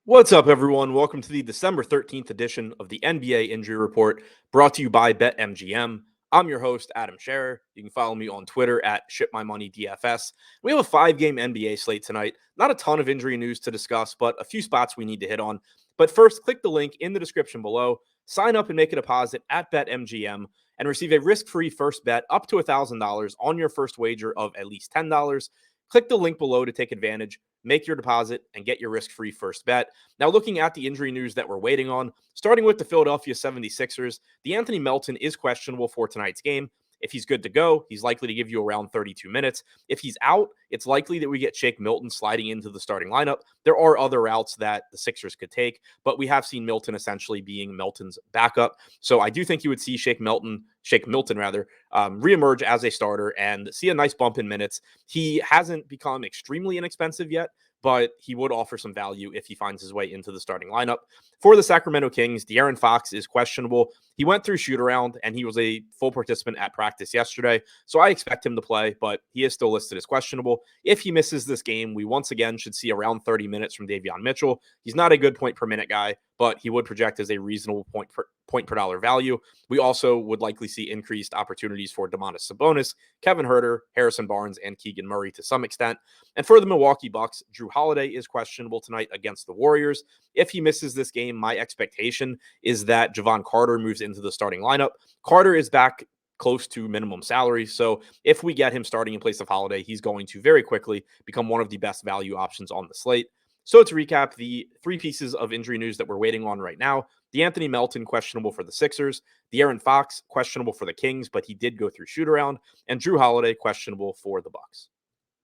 What's up, everyone? Welcome to the December 13th edition of the NBA Injury Report, brought to you by BetMGM. I'm your host, Adam Scherer. You can follow me on Twitter at ShipMyMoneyDFS. We have a 5-game NBA slate tonight. Not a ton of injury news to discuss, but a few spots we need to hit on. But first, click the link in the description below, sign up and make a deposit at BetMGM, and receive a risk-free first bet up to $1,000 on your first wager of at least $10. Click the link below to take advantage, make your deposit, and get your risk-free first bet. Now, looking at the injury news that we're waiting on, starting with the Philadelphia 76ers, Anthony Melton is questionable for tonight's game. If he's good to go, he's likely to give you around 32 minutes. If he's out, it's likely that we get Shake Milton sliding into the starting lineup. There are other routes that the Sixers could take, but we have seen Milton essentially being Milton's backup. So I do think you would see Shake Milton reemerge as a starter and see a nice bump in minutes. He hasn't become extremely inexpensive yet, but he would offer some value if he finds his way into the starting lineup. For the Sacramento Kings, De'Aaron Fox is questionable. He went through shoot-around, and he was a full participant at practice yesterday, so I expect him to play, but he is still listed as questionable. If he misses this game, we once again should see around 30 minutes from Davion Mitchell. He's not a good point-per-minute guy, but he would project as a reasonable point per dollar value. We also would likely see increased opportunities for Domantas Sabonis, Kevin Huerter, Harrison Barnes, and Keegan Murray to some extent. And for the Milwaukee Bucks, Jrue Holiday is questionable tonight against the Warriors. If he misses this game, my expectation is that Javon Carter moves into the starting lineup. Carter is back close to minimum salary. So if we get him starting in place of Holiday, he's going to very quickly become one of the best value options on the slate. So to recap, the three pieces of injury news that we're waiting on right now: Anthony Melton, questionable for the Sixers; De'Aaron Fox, questionable for the Kings, but he did go through shoot-around; and Jrue Holiday, questionable for the Bucks.